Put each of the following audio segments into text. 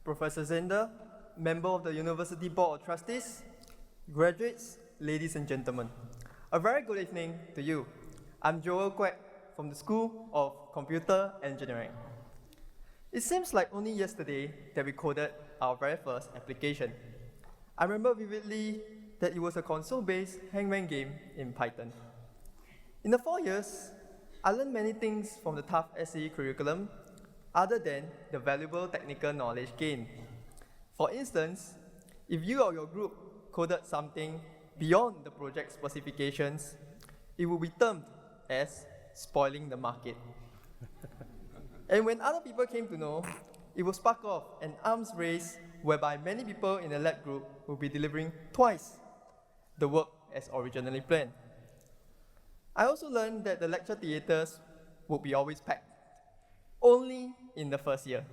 Professor Zender, member of the University Board of Trustees, graduates, ladies and gentlemen. A very good evening to you. I'm Joel Kwek from the School of Computer Engineering. It seems like only yesterday that we coded our very first application. I remember vividly that it was a console-based hangman game in Python. In the 4 years, I learned many things from the tough SCE curriculum other than the valuable technical knowledge gained. For instance, if you or your group coded something beyond the project specifications, it will be termed as spoiling the market. And when other people came to know, it will spark off an arms race whereby many people in the lab group will be delivering twice the work as originally planned. I also learned that the lecture theatres would be always packed, only in the first year.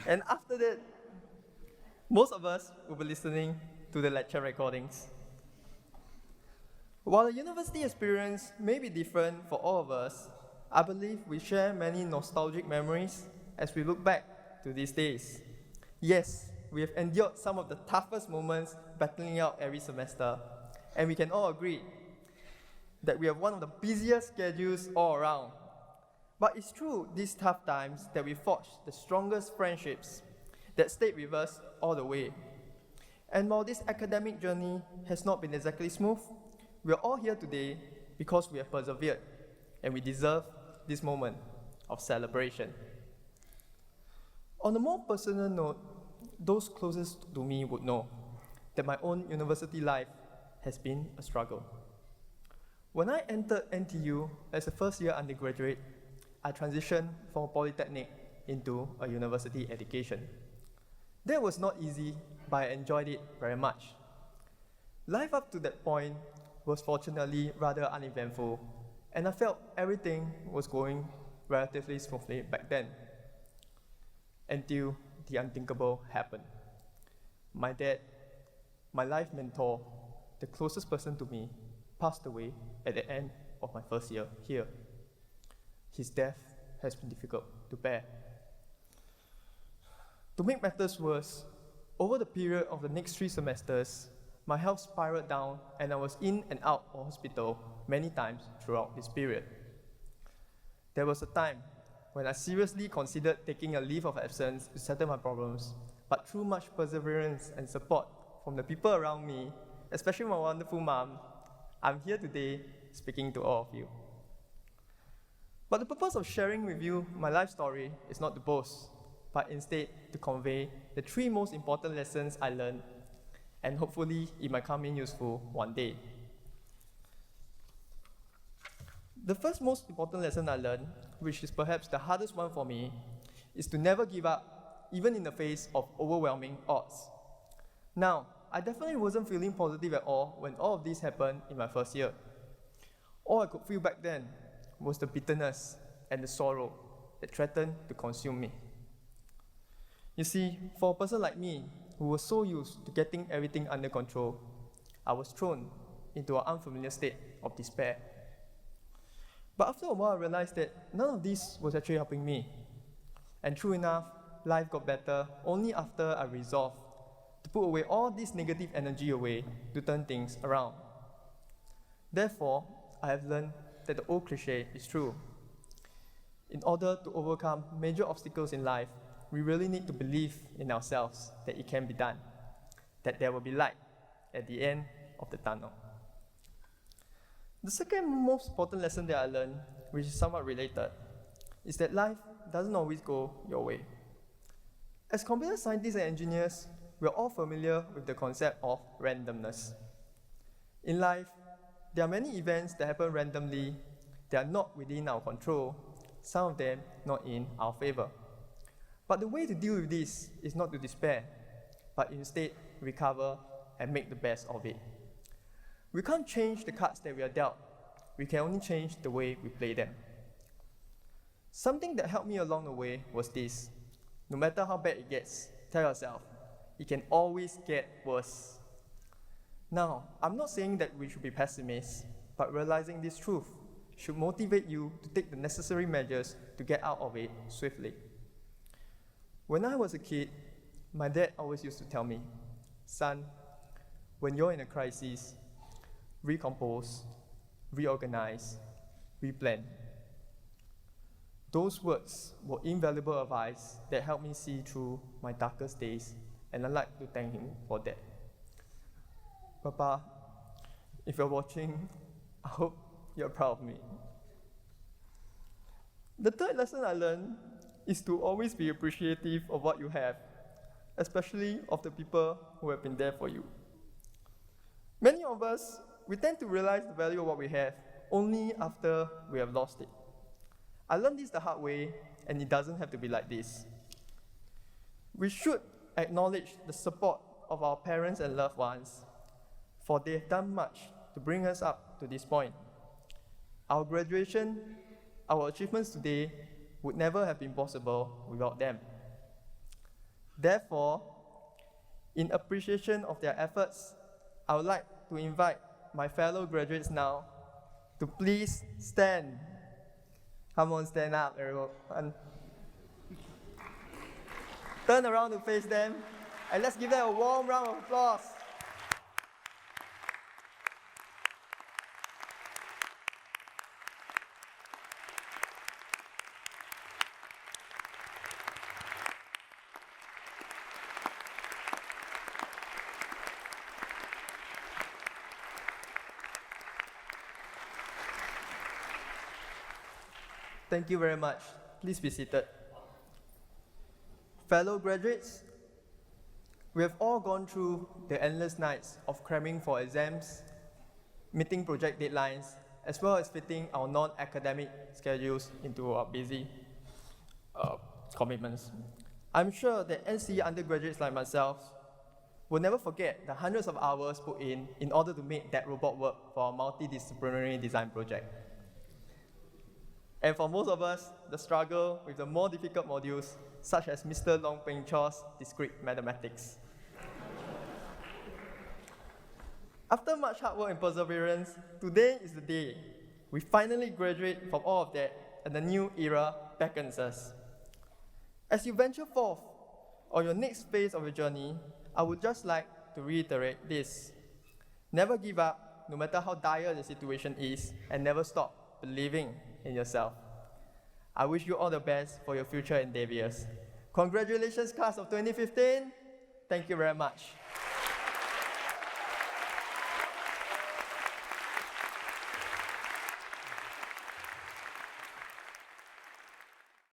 And after that, most of us will be listening to the lecture recordings. While the university experience may be different for all of us, I believe we share many nostalgic memories as we look back to these days. Yes, we have endured some of the toughest moments battling out every semester, and we can all agree that we have one of the busiest schedules all around. But it's through these tough times that we forged the strongest friendships that stayed with us all the way. And while this academic journey has not been exactly smooth, we are all here today because we have persevered, and we deserve this moment of celebration. On a more personal note, those closest to me would know that my own university life has been a struggle. When I entered NTU as a first-year undergraduate, I transitioned from a polytechnic into a university education. That was not easy, but I enjoyed it very much. Life up to that point was fortunately rather uneventful, and I felt everything was going relatively smoothly back then, until the unthinkable happened. My dad, my life mentor, the closest person to me, passed away at the end of my first year here. His death has been difficult to bear. To make matters worse, over the period of the next 3 semesters, my health spiraled down and I was in and out of hospital many times throughout this period. There was a time when I seriously considered taking a leave of absence to settle my problems, but through much perseverance and support from the people around me, especially my wonderful mom, I'm here today speaking to all of you. But the purpose of sharing with you my life story is not to boast, but instead to convey the 3 most important lessons I learned, and hopefully it might come in useful one day. The first most important lesson I learned, which is perhaps the hardest one for me, is to never give up, even in the face of overwhelming odds. Now, I definitely wasn't feeling positive at all when all of this happened in my first year. All I could feel back then was the bitterness and the sorrow that threatened to consume me. You see, for a person like me, who was so used to getting everything under control, I was thrown into an unfamiliar state of despair. But after a while, I realized that none of this was actually helping me. And true enough, life got better only after I resolved to put away all this negative energy away to turn things around. Therefore, I have learned that the old cliche is true. In order to overcome major obstacles in life, we really need to believe in ourselves that it can be done, that there will be light at the end of the tunnel. The second most important lesson that I learned, which is somewhat related, is that life doesn't always go your way. As computer scientists and engineers, we are all familiar with the concept of randomness. In life, there are many events that happen randomly that are not within our control, some of them not in our favor. But the way to deal with this is not to despair, but instead recover and make the best of it. We can't change the cards that we are dealt. We can only change the way we play them. Something that helped me along the way was this: no matter how bad it gets, tell yourself, it can always get worse. Now, I'm not saying that we should be pessimists, but realizing this truth should motivate you to take the necessary measures to get out of it swiftly. When I was a kid, My dad always used to tell me, son, when you're in a crisis, recompose, reorganize, replan. Those words were invaluable advice that helped me see through my darkest days, and I'd like to thank him for that. Papa, if you're watching, I hope you're proud of me. The third lesson I learned is to always be appreciative of what you have, especially of the people who have been there for you. Many of us, we tend to realize the value of what we have only after we have lost it. I learned this the hard way, and it doesn't have to be like this. We should acknowledge the support of our parents and loved ones, for they have done much to bring us up to this point. Our graduation, our achievements today would never have been possible without them. Therefore, in appreciation of their efforts, I would like to invite my fellow graduates now to please stand. Come on, stand up, everyone. Turn around to face them, and let's give them a warm round of applause. Thank you very much. Please be seated. Fellow graduates, we have all gone through the endless nights of cramming for exams, meeting project deadlines, as well as fitting our non-academic schedules into our busy commitments. I'm sure that NCE undergraduates like myself will never forget the hundreds of hours put in order to make that robot work for our multidisciplinary design project. And for most of us, the struggle with the more difficult modules, such as Mr. Long Peng Chaw's discrete mathematics. After much hard work and perseverance, today is the day we finally graduate from all of that, and the new era beckons us. As you venture forth on your next phase of your journey, I would just like to reiterate this. Never give up, no matter how dire the situation is, and never stop believing in yourself. I wish you all the best for your future endeavors. Congratulations, class of 2015. Thank you very much.